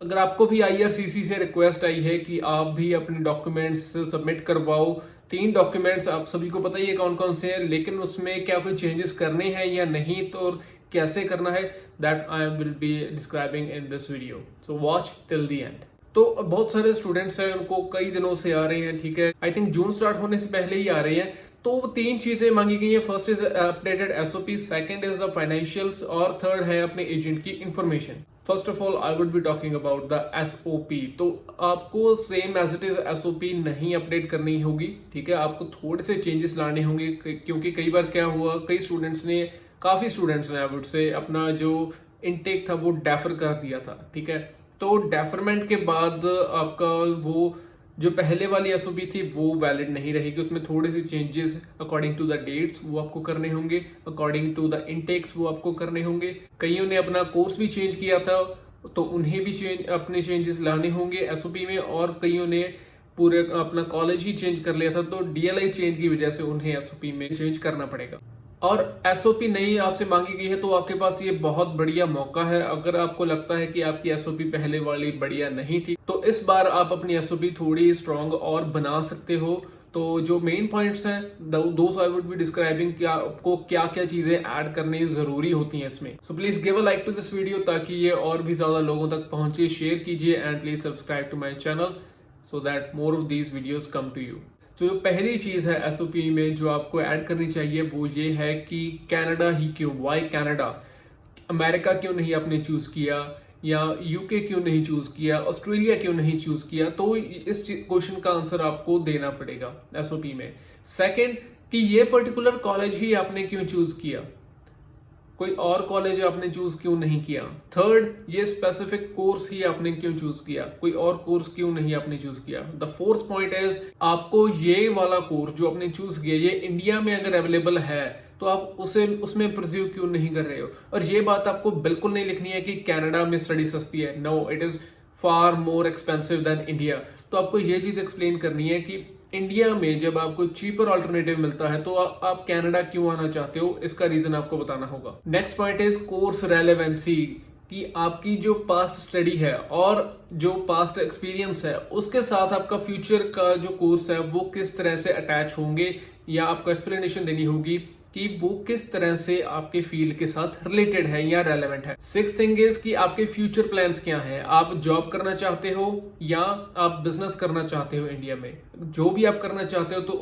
अगर आपको भी आईआरसीसी से रिक्वेस्ट आई है कि आप भी अपने डॉक्यूमेंट्स सबमिट करवाओ, 3 डॉक्यूमेंट्स आप सभी को पता ही है कौन कौन से हैं, लेकिन उसमें क्या कोई चेंजेस करने हैं या नहीं, तो कैसे करना है, that I will be describing in this video, so watch till the end. तो बहुत सारे स्टूडेंट्स हैं, उनको कई दिनों से आ रहे हैं, ठीक है, आई थिंक जून स्टार्ट होने से पहले ही आ रहे हैं। तो वो 3 चीजें मांगी गई है। First is updated SOP, second is the financials और थर्ड है अपने एजेंट की information. First of all I would be talking about the SOP. तो आपको same as it is SOP नहीं अपडेट करनी होगी, ठीक है, आपको थोड़े से चेंजेस लाने होंगे, क्योंकि कई बार क्या हुआ, काफी स्टूडेंट्स ने आई वुड से अपना जो इनटेक था वो डेफर कर दिया था, ठीक है। तो डेफरमेंट के बाद आपका वो जो पहले वाली एसओपी थी वो वैलिड नहीं रहेगी, उसमें थोड़े से changes according to the dates वो आपको करने होंगे, अकॉर्डिंग टू द इनटेक्स वो आपको करने होंगे। कईयों ने अपना कोर्स भी चेंज किया था तो उन्हें भी अपने चेंजेस लाने होंगे एसओपी में, और कईयों ने पूरे अपना कॉलेज ही चेंज कर लिया था तो डीएलआई चेंज की वजह से उन्हें एसओपी में चेंज करना पड़ेगा। और एसओपी नई आपसे मांगी गई है तो आपके पास ये बहुत बढ़िया मौका है। अगर आपको लगता है कि आपकी एसओपी पहले वाली बढ़िया नहीं थी तो इस बार आप अपनी एसओपी थोड़ी स्ट्रांग और बना सकते हो। तो जो मेन पॉइंट्स हैं दोस आई वुड बी डिस्क्राइबिंग कि आपको क्या क्या चीजें ऐड करनी जरूरी होती हैं इसमें। So please give a like to this video ताकि ये और भी ज्यादा लोगों तक पहुंचे। शेयर कीजिए and please subscribe to my channel so that more of these videos come to you. तो जो पहली चीज है एसओपी में जो आपको ऐड करनी चाहिए वो ये है कि कनाडा ही क्यों, वाई कनाडा, अमेरिका क्यों नहीं आपने चूज किया, या यूके क्यों नहीं चूज किया, ऑस्ट्रेलिया क्यों नहीं चूज किया। तो इस क्वेश्चन का आंसर आपको देना पड़ेगा एसओपी में। सेकंड, कि ये पर्टिकुलर कॉलेज ही आपने क्यों चूज किया, कोई और कॉलेज आपने चूज क्यों नहीं किया। थर्ड, ये स्पेसिफिक कोर्स ही आपने क्यों चूज किया, कोई और कोर्स क्यों नहीं आपने चूज किया। द फोर्थ पॉइंट इज, आपको ये वाला कोर्स जो आपने चूज किया ये इंडिया में अगर अवेलेबल है तो आप उसमें परस्यू क्यों नहीं कर रहे हो। और ये बात आपको बिल्कुल नहीं लिखनी है कि कनाडा में स्टडी सस्ती है, no, it is far more expensive than India. तो आपको ये चीज एक्सप्लेन करनी है कि इंडिया में जब आपको चीपर ऑल्टरनेटिव मिलता है तो आप कनाडा क्यों आना चाहते हो, इसका रीजन आपको बताना होगा। Next point is course relevancy, कि आपकी जो पास्ट स्टडी है और जो पास्ट एक्सपीरियंस है उसके साथ आपका फ्यूचर का जो कोर्स है वो किस तरह से अटैच होंगे, या आपको एक्सप्लेनेशन देनी होगी कि वो किस तरह से आपके फील्ड के साथ रिलेटेड है या रेलेवेंट है। सिक्स थिंग इज कि आपके फ्यूचर प्लान्स क्या हैं, आप जॉब करना चाहते हो या आप बिजनेस करना चाहते हो इंडिया में। जो भी आप करना चाहते हो तो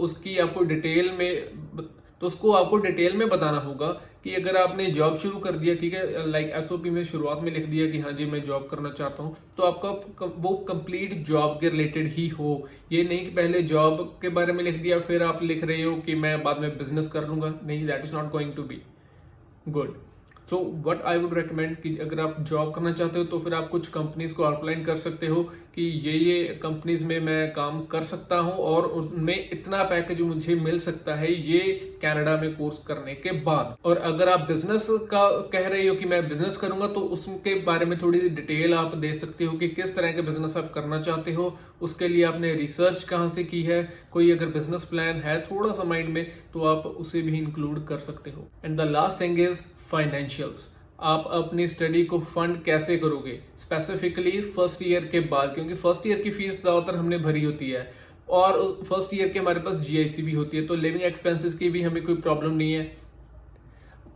उसको आपको डिटेल में बताना होगा कि अगर आपने जॉब शुरू कर दिया, ठीक है, लाइक एसओपी में शुरुआत में लिख दिया कि हाँ जी मैं जॉब करना चाहता हूँ, तो आपका वो कंप्लीट जॉब के रिलेटेड ही हो। ये नहीं कि पहले जॉब के बारे में लिख दिया फिर आप लिख रहे हो कि मैं बाद में बिजनेस कर लूंगा, नहीं, that is not going to be good. So what I would recommend कि अगर आप जॉब करना चाहते हो तो फिर आप कुछ कंपनीज को आउटलाइन कर सकते हो कि ये कंपनीज में मैं काम कर सकता हूं और उनमें इतना पैकेज मुझे मिल सकता है ये कनाडा में कोर्स करने के बाद। और अगर आप बिजनेस का कह रहे हो कि मैं बिजनेस करूंगा तो उसके बारे में थोड़ी सी डिटेल आप दे सकते हो कि किस तरह के बिजनेस आप करना चाहते हो, उसके लिए आपने रिसर्च कहाँ से की है, कोई अगर बिजनेस प्लान है थोड़ा सा माइंड में तो आप उसे भी इंक्लूड कर सकते हो। And the last thing is financials, आप अपनी स्टडी को फंड कैसे करोगे, स्पेसिफिकली फर्स्ट ईयर के बाद, क्योंकि फर्स्ट ईयर की फीस ज्यादातर हमने भरी होती है और फर्स्ट ईयर के हमारे पास जीआईसी भी होती है, तो लिविंग एक्सपेंसेस की भी हमें कोई प्रॉब्लम नहीं है।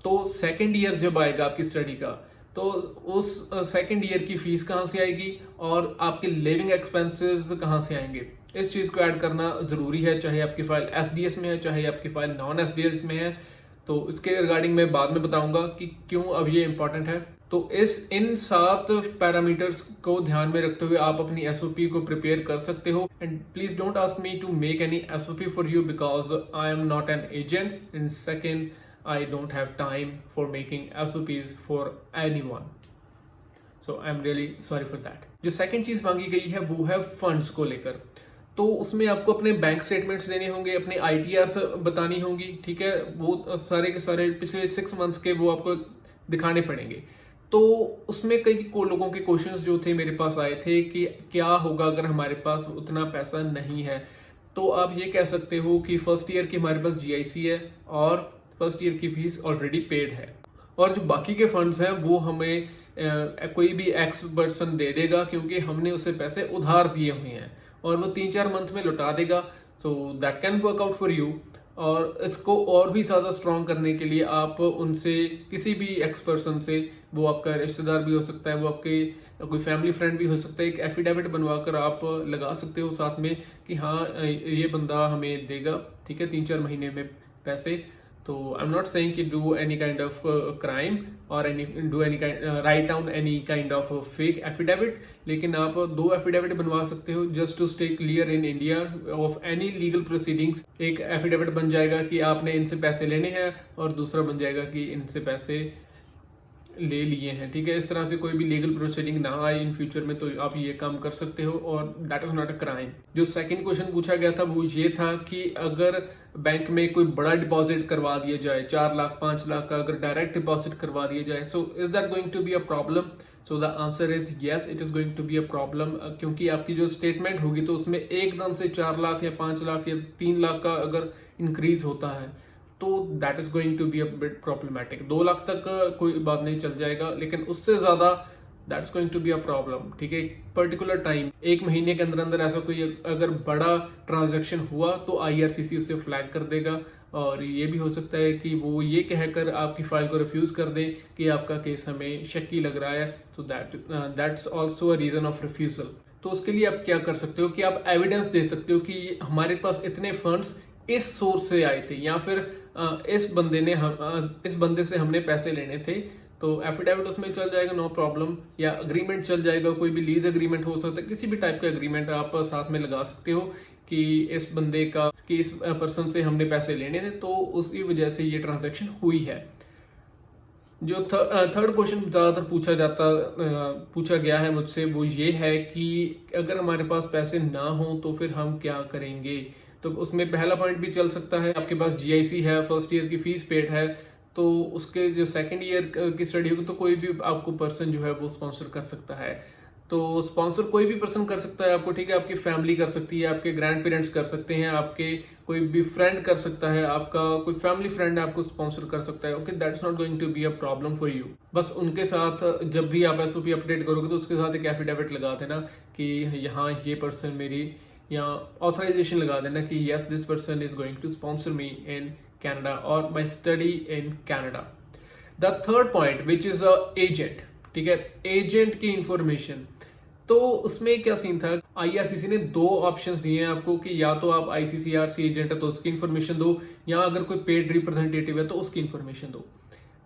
तो सेकेंड ईयर जब आएगा आपकी स्टडी का तो उस सेकेंड ईयर की फीस कहाँ से आएगी और आपके लिविंग एक्सपेंसेस कहाँ से आएंगे, इस चीज को ऐड करना जरूरी है, चाहे आपकी फाइल एसडीएस में है चाहे आपकी फाइल नॉन एसडीएस में है। तो इसके रिगार्डिंग मैं बाद में बताऊंगा कि क्यों अब ये इंपॉर्टेंट है। तो इन 7 पैरामीटर्स को ध्यान में रखते हुए आप अपनी एसओपी को प्रिपेयर कर सकते हो। And please don't ask me to make any SOP for you because I am not an agent, and second I don't have time for making SOPs for anyone, so I am really sorry for that. जो second चीज मांगी गई है वो है funds को लेकर। तो उसमें आपको अपने बैंक स्टेटमेंट्स देने होंगे, अपने आईटीआर बतानी होंगी, ठीक है, वो सारे के सारे पिछले 6 मंथ्स के वो आपको दिखाने पड़ेंगे। तो उसमें कई लोगों के क्वेश्चंस जो थे मेरे पास आए थे कि क्या होगा अगर हमारे पास उतना पैसा नहीं है। तो आप ये कह सकते हो कि फर्स्ट ईयर की हमारे पास जीआईसी है और फर्स्ट ईयर की फीस ऑलरेडी पेड है, और जो बाकी के फंड्स हैं वो हमें कोई भी एक्स पर्सन दे देगा क्योंकि हमने उसे पैसे उधार दिए हुए हैं और वो 3-4 मंथ में लौटा देगा। So that can work out for you. और इसको और भी ज़्यादा स्ट्रॉन्ग करने के लिए आप उनसे किसी भी एक्स पर्सन से, वो आपका रिश्तेदार भी हो सकता है, वो आपके कोई फैमिली फ्रेंड भी हो सकता है, एक एफिडेविट बनवाकर आप लगा सकते हो साथ में कि हाँ ये बंदा हमें देगा, ठीक है, 3-4 महीने में पैसे। तो आई एम नॉट सेइंग कि do any kind of crime और write down any kind of fake affidavit, लेकिन आप 2 एफिडेविट बनवा सकते हो just to stay clear in India of any legal proceedings. एक एफिडेविट बन जाएगा कि आपने इनसे पैसे लेने हैं और दूसरा बन जाएगा कि इनसे पैसे ले लिए हैं, ठीक है। इस तरह से कोई भी लीगल प्रोसीडिंग ना आए इन फ्यूचर में, तो आप ये काम कर सकते हो और that is not a crime. जो सेकंड क्वेश्चन पूछा गया था वो ये था कि अगर बैंक में कोई बड़ा डिपॉजिट करवा दिया जाए, 4 लाख 5 लाख का अगर डायरेक्ट डिपॉजिट करवा दिया जाए, so is that going to be a problem? So the answer is yes, it is going to be a problem, क्योंकि आपकी जो स्टेटमेंट होगी तो उसमें एकदम से 4 लाख या 5 लाख या 3 लाख का अगर इंक्रीज होता है तो that is going to be a bit problematic. 2 lakh तक कोई बात नहीं, चल जाएगा, लेकिन उससे ज्यादा that's going to be a problem, ठीक है। पर्टिकुलर टाइम, 1 महीने के अंदर अंदर ऐसा कोई अगर बड़ा ट्रांजैक्शन हुआ तो IRCC उसे फ्लैग कर देगा और ये भी हो सकता है कि वो ये कहकर आपकी फाइल को रिफ्यूज कर दे कि आपका केस हमें शक्की लग रहा है। So that's also a reason of refusal. तो उसके लिए आप क्या कर सकते हो कि आप एविडेंस दे सकते हो कि हमारे पास इतने फंड्स इस सोर्स से आए थे, या फिर इस बंदे से हमने पैसे लेने थे, तो एफिडेविट उसमें चल जाएगा, नो प्रॉब्लम। या अग्रीमेंट चल जाएगा, कोई भी लीज अग्रीमेंट हो सकता है, किसी भी टाइप का अग्रीमेंट आप साथ में लगा सकते हो कि इस बंदे का, कि इस पर्सन से हमने पैसे लेने थे तो उसी वजह से ये ट्रांजैक्शन हुई है। जो थर्ड क्वेश्चन ज़्यादातर पूछा गया है मुझसे वो ये है कि अगर हमारे पास पैसे ना हो तो फिर हम क्या करेंगे। तो उसमें पहला पॉइंट भी चल सकता है, आपके पास GIC है, फर्स्ट ईयर की फीस पेड है, तो उसके जो सेकंड ईयर की स्टडी होगी तो कोई भी आपको पर्सन जो है वो स्पॉन्सर कर सकता है। तो स्पॉन्सर कोई भी पर्सन कर सकता है आपको, ठीक है। आपकी फैमिली कर सकती है, आपके ग्रैंड पेरेंट्स कर सकते हैं, आपके कोई भी फ्रेंड कर सकता है, आपका कोई फैमिली फ्रेंड आपको स्पॉन्सर कर सकता है। Okay, that's not going to be a problem for you. बस उनके साथ जब भी आप SOP अपडेट करोगे तो उसके साथ एक एफिडेविट लगा देना कि यहाँ ये पर्सन मेरी, या ऑथराइजेशन लगा देना कि yes this person is going to sponsor me in Canada और my study in Canada. The third point which is a agent, ठीक है, एजेंट की इंफॉर्मेशन। तो उसमें क्या सीन था, IRCC ने 2 ऑप्शंस दिए हैं आपको कि या तो आप ICCRC एजेंट है तो उसकी इन्फॉर्मेशन दो, या अगर कोई पेड रिप्रेजेंटेटिव है तो उसकी इन्फॉर्मेशन दो।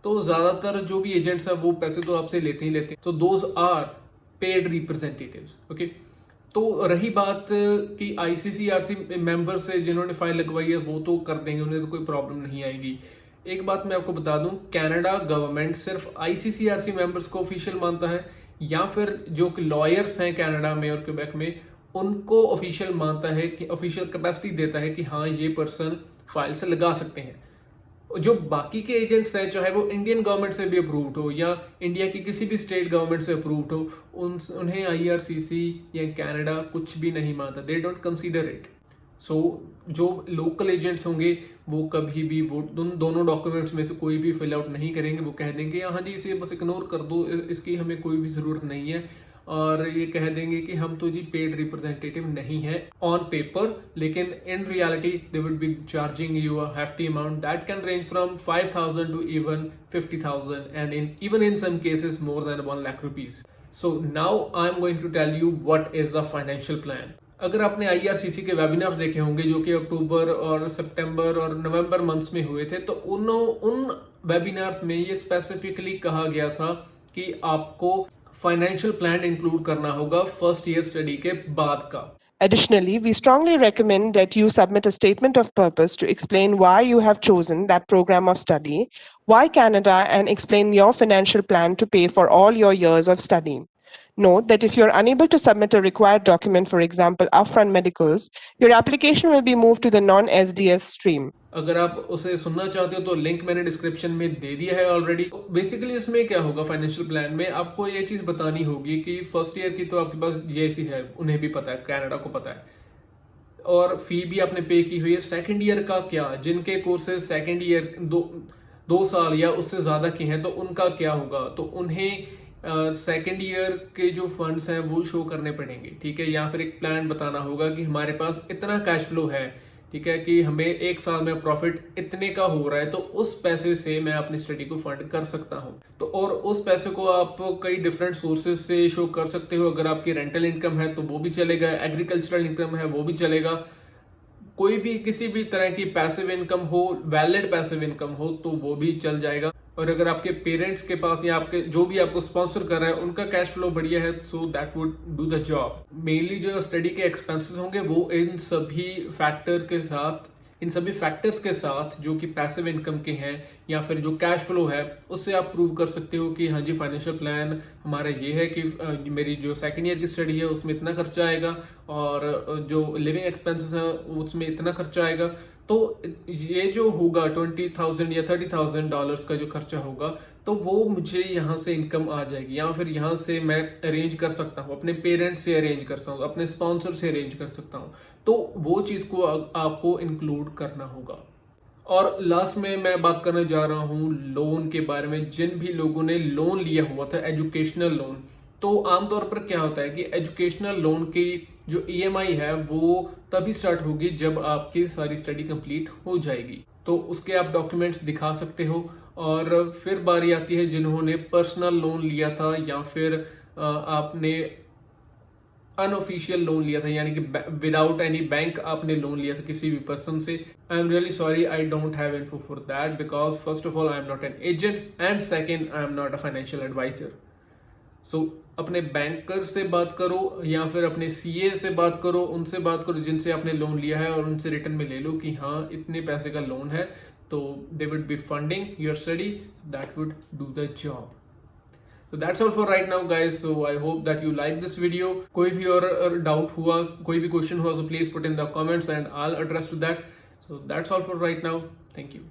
तो ज्यादातर जो भी एजेंट्स है वो पैसे तो आपसे लेते ही लेते हैं, तो those are paid representatives. Okay, तो रही बात कि ICCRC मेंबर से जिन्होंने फाइल लगवाई है वो तो कर देंगे, उन्हें तो कोई प्रॉब्लम नहीं आएगी। एक बात मैं आपको बता दूं, कनाडा गवर्नमेंट सिर्फ ICCRC मेंबर्स को ऑफिशियल मानता है, या फिर जो लॉयर्स हैं कनाडा में और क्वेबेक में उनको ऑफिशियल मानता है, कि ऑफिशियल कैपेसिटी देता है कि हाँ ये पर्सन फाइल से लगा सकते हैं। जो बाकी के एजेंट्स हैं, चाहे वो इंडियन गवर्नमेंट से भी अप्रूव्ड हो या इंडिया की किसी भी स्टेट गवर्नमेंट से अप्रूव्ड हो, उन्हें IRCC या कनाडा कुछ भी नहीं मानता, दे डोंट कंसीडर इट। सो जो लोकल एजेंट्स होंगे वो कभी भी वो दोनों डॉक्यूमेंट्स में से कोई भी फिल आउट नहीं करेंगे, वो कह देंगे हाँ जी इसे बस इग्नोर कर दो, इसकी हमें कोई भी ज़रूरत नहीं है, और ये कह देंगे कि हम तो जी पेड रिप्रेजेंटेटिव नहीं है ऑन पेपर, लेकिन in reality they would be charging you a hefty amount that can range from 5,000 to even 50,000 and even in some cases more than 1 lakh rupees. So now I'm going to tell you what is a financial plan. अगर आपने IRCC के webinars देखे होंगे जो कि अक्टूबर और सितंबर और नवंबर months में हुए थे, तो उन वेबिनार्स में ये स्पेसिफिकली कहा गया था कि आपको फाइनेंशियल प्लान इंक्लूड करना होगा फर्स्ट ईयर स्टडी के बाद का। Additionally, we strongly recommend that you submit a statement of purpose to explain why you have chosen that program of study, why Canada, and explain your financial plan to pay for all your years of study. Note that if you're unable to submit a required document, for example, upfront medicals, your application will be moved to the non-SDS stream. अगर आप उसे सुनना चाहते हो तो link मैंने description में दे दिया है ऑलरेडी। बेसिकली इसमें क्या होगा, फाइनेंशियल प्लान में आपको ये चीज बतानी होगी कि फर्स्ट ईयर की तो आपके पास GIC है, उन्हें भी पता है, कनाडा को पता है, और फी भी आपने पे की हुई है। सेकंड ईयर का क्या, जिनके कोर्सेज सेकंड ईयर 2 साल या उससे ज्यादा के हैं तो उनका क्या होगा, तो उन्हें सेकेंड ईयर के जो फंड्स हैं वो शो करने पड़ेंगे, ठीक है, या फिर एक प्लान बताना होगा कि हमारे पास इतना कैश फ्लो है, ठीक है, कि हमें एक साल में प्रॉफिट इतने का हो रहा है, तो उस पैसे से मैं अपनी स्टडी को फंड कर सकता हूँ। तो और उस पैसे को आप कई डिफरेंट सोर्सेज से शो कर सकते हो। अगर आपकी रेंटल इनकम है तो वो भी चलेगा, एग्रीकल्चरल इनकम है वो भी चलेगा, कोई भी किसी भी तरह की पैसिव इनकम हो, वैलिड पैसिव इनकम हो तो वो भी चल जाएगा। और अगर आपके पेरेंट्स के पास या आपके जो भी आपको स्पॉन्सर कर रहा है उनका कैश फ्लो बढ़िया है, so that would do the job. Mainly जो स्टडी के एक्सपेंसेस होंगे वो इन सभी फैक्टर्स के साथ जो कि पैसिव इनकम के हैं या फिर जो कैश फ्लो है उससे आप प्रूव कर सकते हो कि हाँ जी फाइनेंशियल प्लान हमारा ये है कि मेरी जो सेकेंड ईयर की स्टडी है उसमें इतना खर्चा आएगा और जो लिविंग एक्सपेंसेस हैं उसमें इतना खर्चा आएगा। तो ये जो होगा 20,000 या $30,000 का जो खर्चा होगा तो वो मुझे यहाँ से इनकम आ जाएगी या फिर यहाँ से मैं अरेंज कर सकता हूँ, अपने पेरेंट्स से अरेंज कर सकता हूँ, अपने स्पॉन्सर से अरेंज कर सकता हूँ। तो वो चीज़ को आपको इंक्लूड करना होगा। और लास्ट में मैं बात करने जा रहा हूँ लोन के बारे में। जिन भी लोगों ने लोन लिया हुआ था एजुकेशनल लोन, तो आमतौर पर क्या होता है कि एजुकेशनल लोन की जो ईएमआई है वो तभी स्टार्ट होगी जब आपकी सारी स्टडी कंप्लीट हो जाएगी। तो उसके आप डॉक्यूमेंट्स दिखा सकते हो। और फिर बारी आती है जिन्होंने पर्सनल लोन लिया था या फिर आपने अनऑफिशियल लोन लिया था, यानी कि विदाउट एनी बैंक आपने लोन लिया था किसी भी पर्सन से। I am really sorry, I don't have info for that because first of all I am not an agent and second I am not a financial adviser. So अपने banker से बात करो या फिर अपने सीए से बात करो, उनसे बात करो जिनसे आपने लोन लिया है और उनसे रिटर्न में ले लो कि हाँ इतने पैसे का लोन है, तो they would be funding your study, that would do the job. So that's all for right now guys. So I hope that you like this video. कोई भी और डाउट हुआ, कोई भी क्वेश्चन हुआ, so please put in the comments and I'll address to that. So that's all for right now. Thank you.